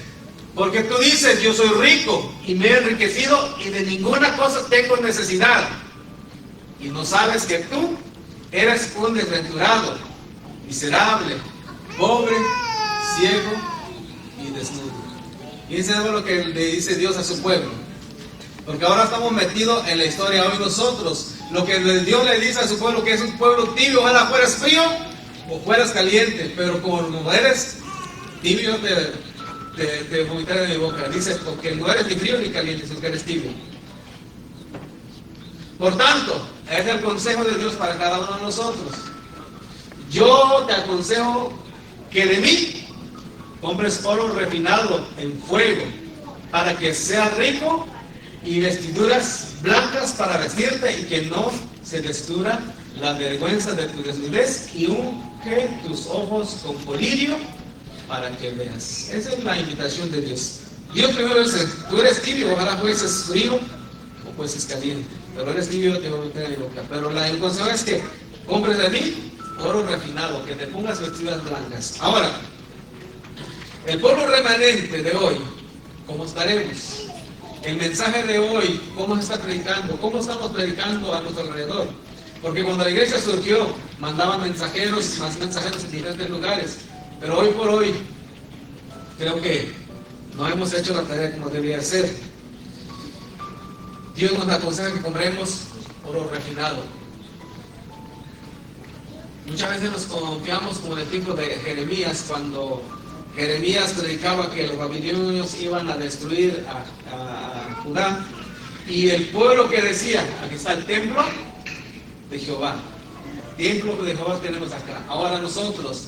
porque tú dices, yo soy rico y me he enriquecido y de ninguna cosa tengo necesidad. Y no sabes que tú eres un desventurado, miserable, pobre, ciego y desnudo. Y eso es lo que le dice Dios a su pueblo. Porque ahora estamos metidos en la historia hoy nosotros. Lo que Dios le dice a su pueblo, que es un pueblo tibio, ojalá fueras frío o fueras caliente. Pero como eres tibio, te vomitaré de mi boca. Dice, porque no eres ni frío ni caliente, sino que eres tibio. Por tanto, es el consejo de Dios para cada uno de nosotros. Yo te aconsejo que de mí compres oro refinado en fuego, para que seas rico, y vestiduras blancas para vestirte, y que no se descubra la vergüenza de tu desnudez, y unge tus ojos con colirio para que veas. Esa es la invitación de Dios. Dios primero dice, tú eres tibio, ojalá fueses frío o fueses caliente, pero eres tibio, te voy a meter en mi boca. Pero el consejo es que compres de mí oro refinado, que te pongas vestiduras blancas. Ahora, el pueblo remanente de hoy, ¿cómo estaremos? El mensaje de hoy, ¿cómo se está predicando? ¿Cómo estamos predicando a nuestro alrededor? Porque cuando la iglesia surgió, mandaban mensajeros, más mensajeros en diferentes lugares. Pero hoy por hoy, creo que no hemos hecho la tarea como debería ser. Dios nos aconseja que compremos oro refinado. Muchas veces nos confiamos como en el tiempo de Jeremías, cuando Jeremías predicaba que los babilonios iban a destruir a Judá, y el pueblo que decía, aquí está el templo de Jehová. Templo de Jehová tenemos acá. Ahora nosotros,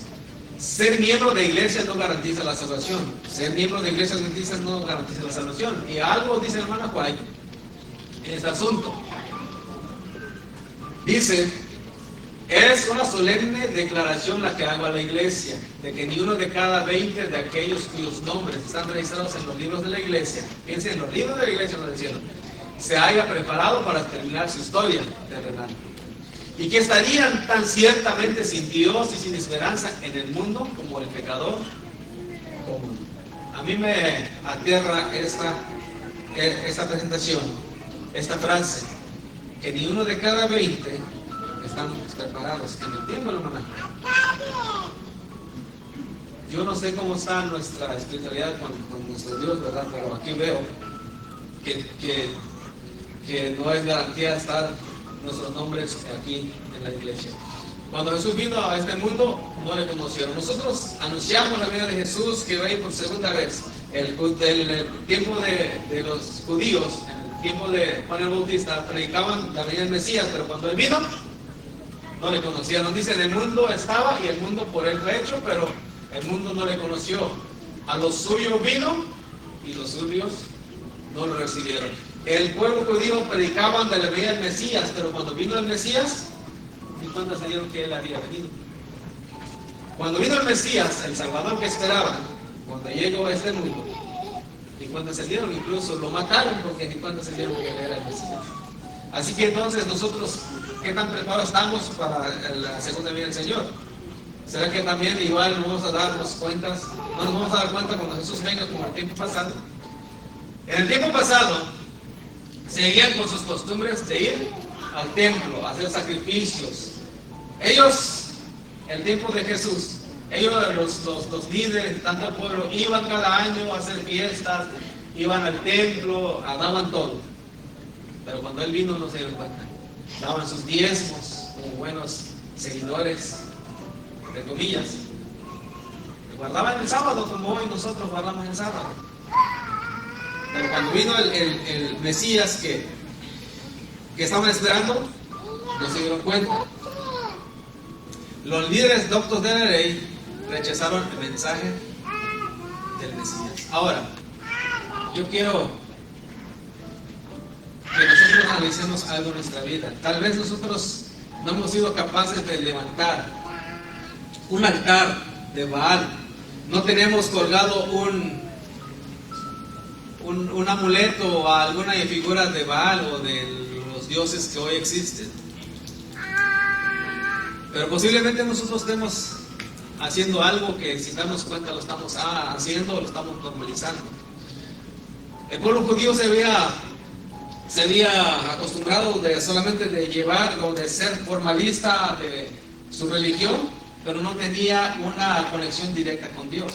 ser miembro de iglesia no garantiza la salvación. Ser miembro de iglesia adventista no garantiza la salvación. Y algo dice el hermano Juárez en este asunto. Dice, es una solemne declaración la que hago a la iglesia, de que ni uno de cada 20 de aquellos cuyos nombres están registrados en los libros de la iglesia, piensen en los libros de la iglesia, no del cielo, se haya preparado para terminar su historia terrenal. Y que estarían tan ciertamente sin Dios y sin esperanza en el mundo como el pecador común. A mí me aterra esta presentación, esta frase, que ni uno de cada 20 están preparados. ¿Me entienden, hermana? Yo no sé cómo está nuestra espiritualidad con nuestro Dios, ¿verdad? Pero aquí veo que no es garantía estar nuestros nombres aquí en la iglesia. Cuando Jesús vino a este mundo, no le conocieron. Nosotros anunciamos la venida de Jesús, que va a ir por segunda vez. El tiempo de los judíos, en el tiempo de Juan el Bautista, predicaban la venida del Mesías, pero cuando Él vino, no le conocieron. Dicen, el mundo estaba y el mundo por Él fue hecho, pero el mundo no le conoció. A los suyos vino y los suyos no lo recibieron. El pueblo judío predicaban de la venida del Mesías, pero cuando vino el Mesías, ni cuenta se dieron que Él había venido. Cuando vino el Mesías, el Salvador que esperaban, cuando llegó a este mundo, ni cuenta se dieron, incluso lo mataron porque ni cuenta se dieron que Él era el Mesías. Así que entonces nosotros, ¿qué tan preparados estamos para la segunda venida del Señor? ¿Será que también igual no vamos a darnos cuentas? No nos vamos a dar cuenta cuando Jesús venga como el tiempo pasado. En el tiempo pasado, seguían con sus costumbres de ir al templo, a hacer sacrificios. Ellos, el tiempo de Jesús, ellos, los líderes, tanto el pueblo, iban cada año a hacer fiestas, iban al templo, daban todo. Pero cuando Él vino no se dieron cuenta. Daban sus diezmos como buenos seguidores, entre comillas. Guardaban el sábado como hoy nosotros guardamos el sábado. Pero cuando vino el Mesías que estaban esperando, no se dieron cuenta. Los líderes doctos de la ley rechazaron el mensaje del Mesías. Ahora, yo quiero que nosotros analicemos algo en nuestra vida. Tal vez nosotros no hemos sido capaces de levantar un altar de Baal. No tenemos colgado un amuleto o alguna figura de Baal o de los dioses que hoy existen. Pero posiblemente nosotros estemos haciendo algo que sin darnos cuenta lo estamos haciendo o lo estamos normalizando. El pueblo judío se había acostumbrado solamente de llevar o de ser formalista de su religión, pero no tenía una conexión directa con Dios.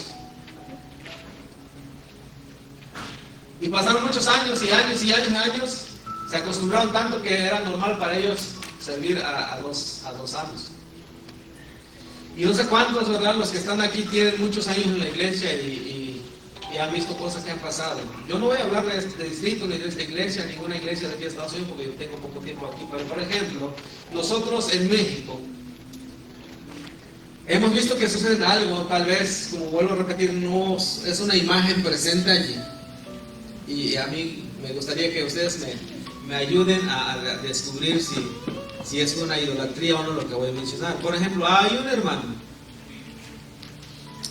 Y pasaron muchos años y años y años y años, se acostumbraron tanto que era normal para ellos servir a los amos. Y no sé cuántos, ¿verdad? Los que están aquí tienen muchos años en la iglesia y han visto cosas que han pasado. Yo no voy a hablar de este distrito, ni de esta iglesia, ninguna iglesia de aquí de Estados Unidos, porque yo tengo poco tiempo aquí. Pero, por ejemplo, nosotros en México hemos visto que sucede algo, tal vez, como vuelvo a repetir, no es una imagen presente allí. Y a mí me gustaría que ustedes me ayuden a descubrir si es una idolatría o no lo que voy a mencionar. Por ejemplo, hay un hermano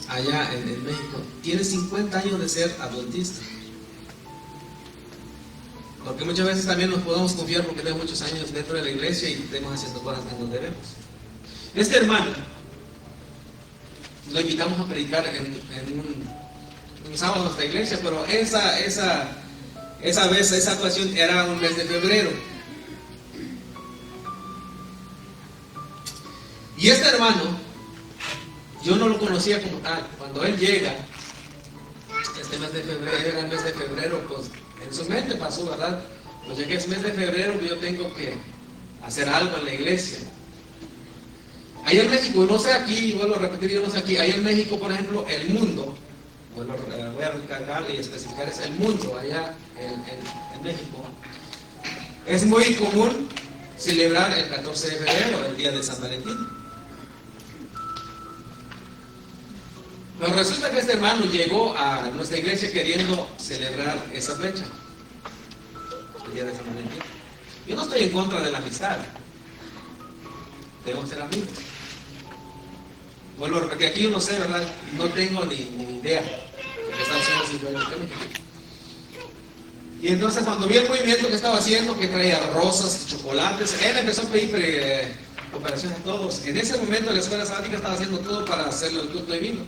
allá en México, tiene 50 años de ser adventista. Porque muchas veces también nos podemos confiar porque tenemos muchos años dentro de la iglesia y estamos haciendo cosas que no debemos. Este hermano lo invitamos a predicar en un sábado a nuestra iglesia, pero esa ocasión era un mes de febrero. Y este hermano, yo no lo conocía como tal. Cuando él llega, este mes de febrero, era el mes de febrero, pues en su mente pasó, ¿verdad? Pues ya que es mes de febrero, yo tengo que hacer algo en la iglesia. Allá en México, no sé aquí, vuelvo a repetir, yo no sé aquí, allá en México, por ejemplo, el mundo, voy a recalcar y especificar, es el mundo allá en México. Es muy común celebrar el 14 de febrero, el día de San Valentín. Pero resulta que este hermano llegó a nuestra iglesia queriendo celebrar esa fecha, el día de San Valentín. Yo no estoy en contra de la amistad, debemos ser amigos. Vuelvo a repetir, aquí yo no sé, ¿verdad? No tengo ni idea de Estados Unidos y yo en México. Y entonces cuando vi el movimiento que estaba haciendo, que traía rosas, chocolates, él empezó a pedir cooperación a todos. En ese momento la escuela sabática estaba haciendo todo para hacerlo el culto divino.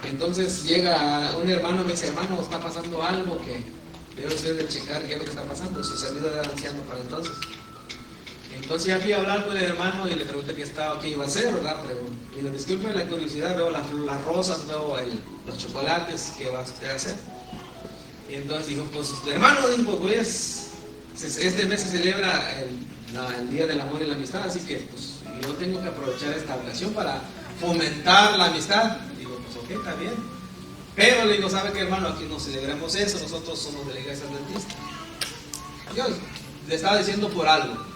Entonces llega un hermano y me dice, hermano, está pasando algo que debe usted de checar qué es lo que está pasando. Su servidor era anciano para entonces. Entonces ya fui a hablar con el hermano y le pregunté qué iba a hacer, ¿verdad? Pero, y le disculpe la curiosidad, veo las rosas, veo los chocolates, ¿qué va usted a hacer? Y entonces dijo, pues hermano, dijo, pues este mes se celebra el Día del Amor y la Amistad, así que pues yo tengo que aprovechar esta ocasión para fomentar la amistad. Digo, pues ok, está bien. Pero le digo, ¿sabe qué, hermano? Aquí no celebramos eso, nosotros somos de la iglesia adventista. Yo le estaba diciendo por algo.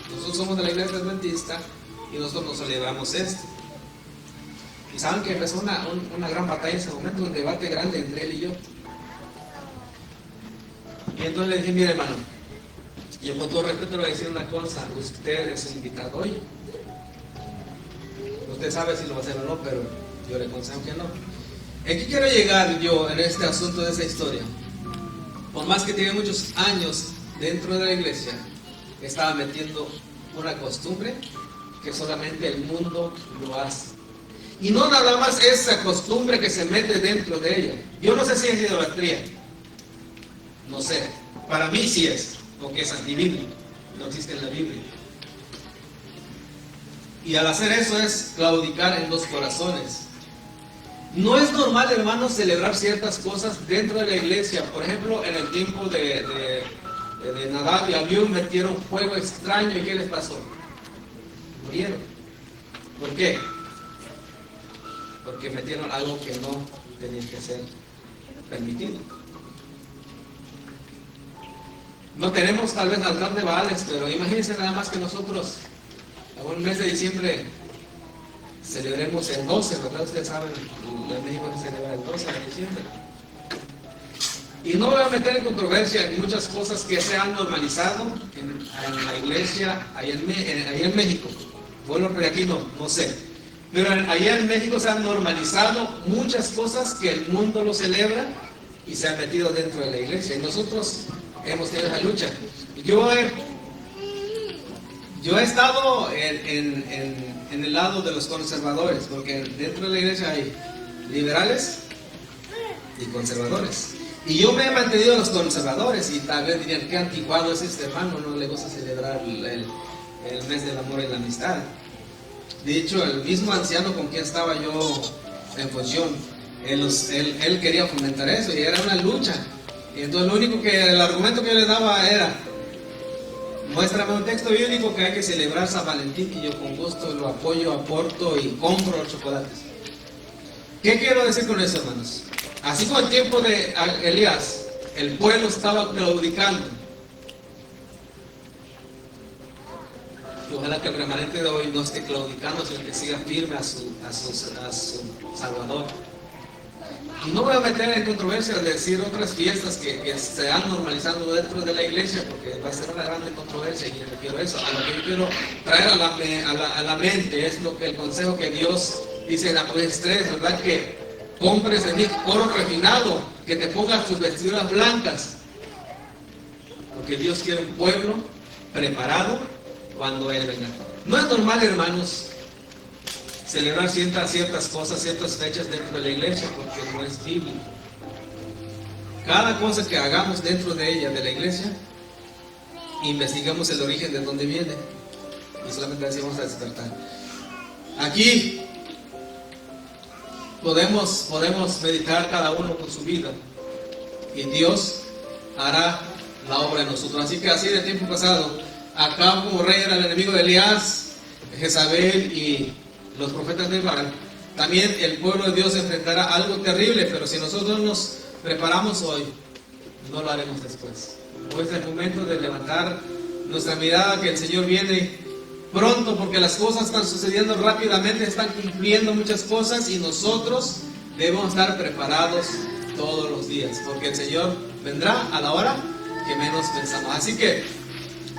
Nosotros somos de la iglesia adventista y nosotros no celebramos esto. Y saben que empezó una gran batalla en ese momento, un debate grande entre él y yo. Y entonces le dije, mire hermano, yo con todo respeto le voy a decir una cosa, usted es invitado hoy. Usted sabe si lo va a hacer o no, pero yo le aconsejo que no. ¿En qué quiero llegar yo en este asunto de esa historia? Por más que tiene muchos años dentro de la iglesia, estaba metiendo una costumbre que solamente el mundo lo hace. Y no nada más esa costumbre que se mete dentro de ella. Yo no sé si es idolatría. No sé. Para mí sí es, porque es antibíblico. No existe en la Biblia. Y al hacer eso es claudicar en los corazones. No es normal, hermanos, celebrar ciertas cosas dentro de la iglesia. Por ejemplo, en el tiempo de Nadab y Abiú metieron fuego extraño. ¿Y qué les pasó? Murieron. ¿Por qué? Porque metieron algo que no tenía que ser permitido. No tenemos tal vez altar de Baales, pero imagínense nada más que nosotros en el mes de diciembre celebremos el 12, ¿verdad? Ustedes saben, en México se celebra el 12 de diciembre. Y no voy a meter en controversia en muchas cosas que se han normalizado en la iglesia, allá en México. Bueno, pero aquí no sé. Pero allá en México se han normalizado muchas cosas que el mundo lo celebra y se han metido dentro de la iglesia. Y nosotros hemos tenido esa lucha. Yo he estado en el lado de los conservadores, porque dentro de la iglesia hay liberales y conservadores. Y yo me he mantenido a los conservadores, y tal vez dirían, qué anticuado es este hermano, no le gusta celebrar el mes del amor y la amistad. De hecho, el mismo anciano con quien estaba yo en función, él quería fomentar eso, y era una lucha. Y entonces el argumento que yo le daba era, muéstrame un texto bíblico que hay que celebrar San Valentín, y yo con gusto lo apoyo, aporto y compro los chocolates. ¿Qué quiero decir con eso, hermanos? Así como el tiempo de Elías, el pueblo estaba claudicando. Y ojalá que el remanente de hoy no esté claudicando, sino que siga firme a su Salvador. Y no voy a meter en controversia de decir otras fiestas que se han normalizado dentro de la iglesia, porque va a ser una gran controversia y yo no quiero eso. A lo que yo quiero traer a la mente es el consejo que Dios dice en Apocalipsis 3, ¿verdad? Que compres en mí oro refinado, que te pongas tus vestiduras blancas, porque Dios quiere un pueblo preparado cuando Él venga. No es normal, hermanos, celebrar ciertas cosas, ciertas fechas dentro de la iglesia, porque no es bíblico. Cada cosa que hagamos dentro de ella, de la iglesia, investigamos el origen de dónde viene, y solamente así vamos a despertar. Aquí podemos meditar cada uno con su vida, y Dios hará la obra en nosotros. Así que así de tiempo pasado, Acab como rey era el enemigo de Elías, Jezabel y los profetas de Baal. También el pueblo de Dios enfrentará algo terrible, pero si nosotros nos preparamos hoy, no lo haremos después. Hoy es el momento de levantar nuestra mirada, que el Señor viene pronto, porque las cosas están sucediendo rápidamente, están cumpliendo muchas cosas, y nosotros debemos estar preparados todos los días, porque el Señor vendrá a la hora que menos pensamos. Así que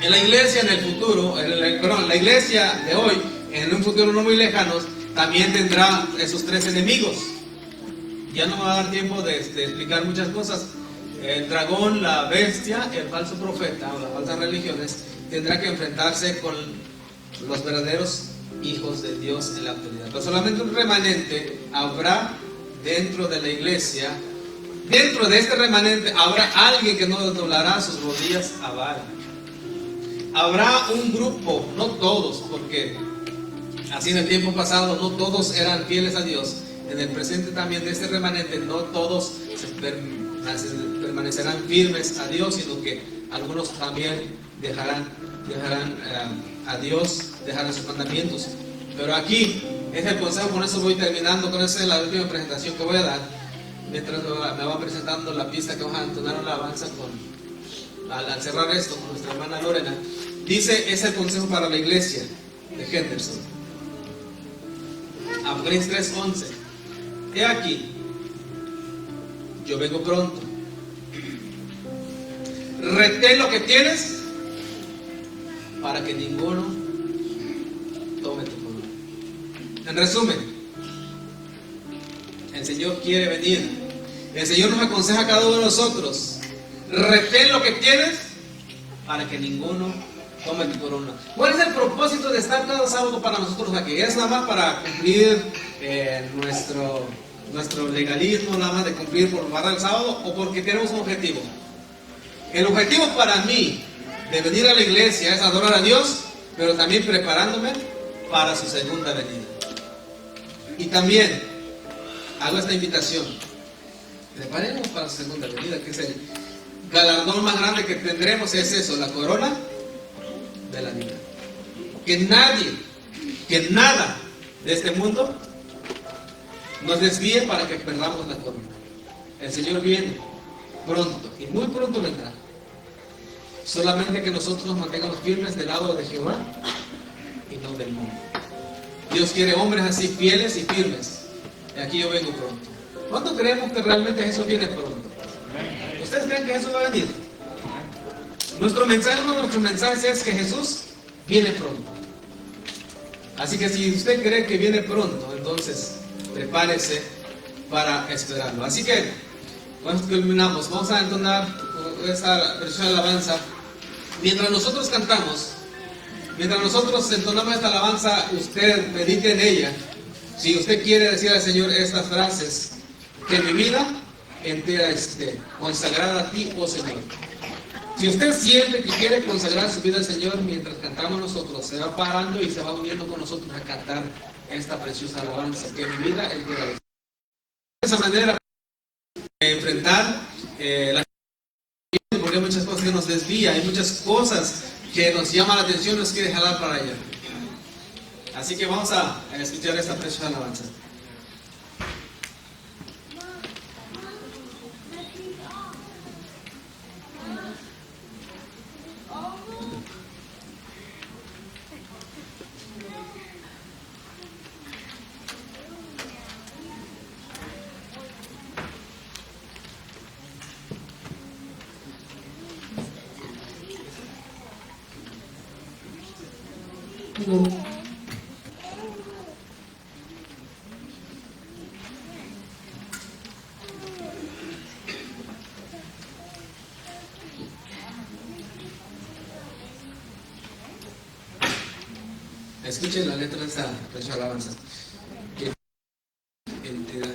en la iglesia en el futuro, la iglesia de hoy, en un futuro no muy lejano, también tendrá esos tres enemigos. Ya no me va a dar tiempo de explicar muchas cosas, el dragón, la bestia, el falso profeta o las falsas religiones tendrá que enfrentarse con los verdaderos hijos de Dios en la actualidad. Pero solamente un remanente habrá dentro de la iglesia. Dentro de este remanente habrá alguien que no doblará sus rodillas a Baal. Habrá un grupo, no todos, porque así en el tiempo pasado no todos eran fieles a Dios. En el presente también de este remanente no todos permanecerán firmes a Dios, sino que algunos también dejarán a Dios, dejarán sus mandamientos. Pero aquí es el consejo, con eso voy terminando, con esa es la última presentación que voy a dar. Mientras me va presentando la pista que vamos a entonar una alabanza al cerrar esto con nuestra hermana Lorena, dice, es el consejo para la iglesia de Henderson. Apocalipsis 3:11. He aquí, yo vengo pronto. Retén lo que tienes para que ninguno tome tu corona. En resumen, el Señor quiere venir. El Señor nos aconseja a cada uno de nosotros: retén lo que tienes para que ninguno tome tu corona. ¿Cuál es el propósito de estar cada sábado para nosotros aquí? ¿Es nada más para cumplir nuestro legalismo, nada más de cumplir por guardar el sábado, o porque tenemos un objetivo? El objetivo para mí de venir a la iglesia es adorar a Dios, pero también preparándome para su segunda venida. Y también hago esta invitación: preparemos para su segunda venida, que es el galardón más grande que tendremos, es eso, la corona de la vida. Que nada de este mundo nos desvíe para que perdamos la corona. El Señor viene pronto, y muy pronto vendrá. Solamente que nosotros nos mantengamos firmes del lado de Jehová y no del mundo. Dios quiere hombres así, fieles y firmes. Y aquí yo vengo pronto. ¿Cuánto creemos que realmente Jesús viene pronto? ¿Ustedes creen que Jesús va a venir? Nuestro mensaje, uno de nuestros mensajes es que Jesús viene pronto. Así que si usted cree que viene pronto, entonces prepárese para esperarlo. Así que, cuando terminamos, vamos a entonar esta versión de alabanza. Mientras nosotros cantamos, mientras nosotros entonamos esta alabanza, usted medite en ella. Si usted quiere decir al Señor estas frases: que mi vida entera esté consagrada a ti, oh Señor. Si usted siente que quiere consagrar su vida al Señor, mientras cantamos nosotros, se va parando y se va uniendo con nosotros a cantar esta preciosa alabanza: que mi vida entera esté. De esa manera, enfrentar la, porque hay muchas cosas que nos desvían, hay muchas cosas que nos llaman la atención y nos quiere jalar para allá. Así que vamos a escuchar esta preciosa alabanza. Escuchen la letra de esta preciosa alabanza. Que entera.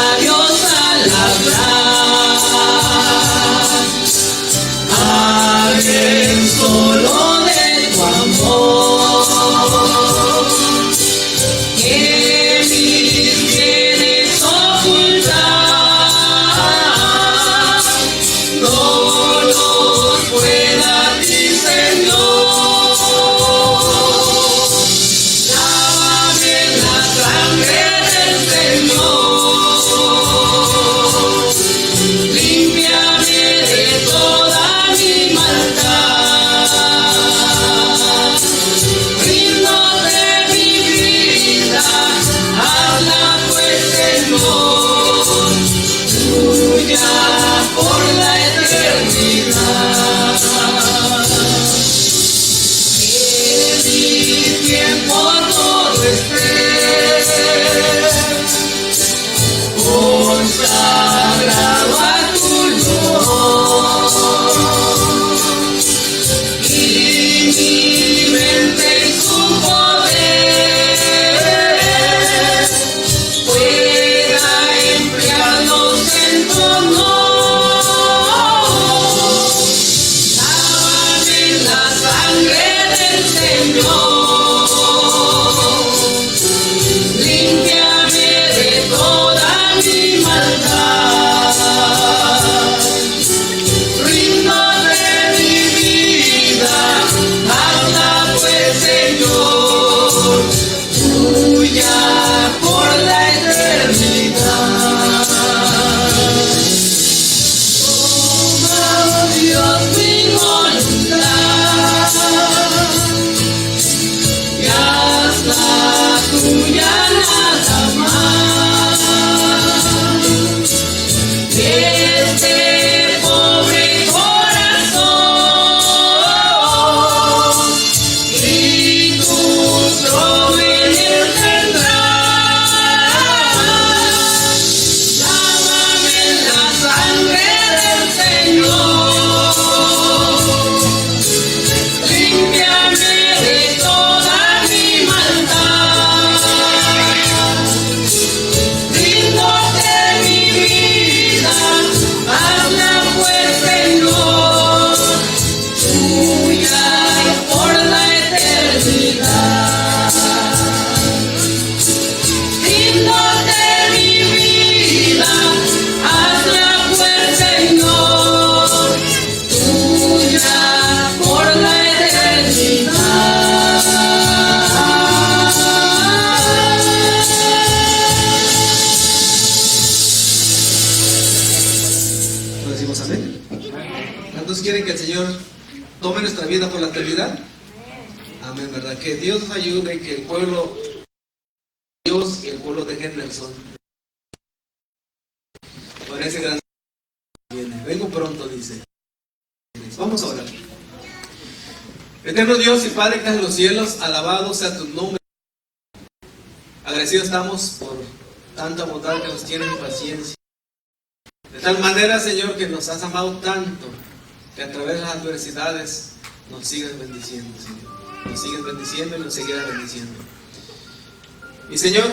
labios al hablar, hablen solo de tu amor, que mis bienes ocultar no los pueda ti, Señor. Lávame en la sangre del Señor, límpiame de toda mi maldad, ríndole mi vida, hazla pues, Señor, tuya por la eternidad. Que mi tiempo todo esté consagrado a tu luz, y mi mente en su poder pueda emplearlos en tu honor. Lávame en la sangre del Señor, límpiame de toda mi maldad, ríndole mi vida, hazla pues, Señor, tuya por la eternidad. Toma, oh Dios, mi voluntad, y hazla tuya nada más. Este pobre corazón y tu trono en él tendrás. Lávame en la sangre del Señor, límpiame de toda mi maldad, ríndate mi vida, hazla pues, Señor, tuya por la eternidad. Ríndate mi vida, hazla pues, Señor, tuya por la eternidad. ¿Lo decimos amén? ¿Cuántos quieren que el Señor tome nuestra vida por la eternidad? Amén, ¿verdad? Que Dios nos ayude, que el pueblo de Dios y el pueblo de Henderson por ese gran viene. Vengo pronto, dice. Vamos a orar. Eterno Dios y Padre que estás en los cielos, alabado sea tu nombre. Agradecidos estamos por tanta bondad que nos tienes y paciencia. De tal manera, Señor, que nos has amado tanto, que a través de las adversidades nos sigues bendiciendo, Señor. Nos sigues bendiciendo y nos seguirás bendiciendo. Y Señor,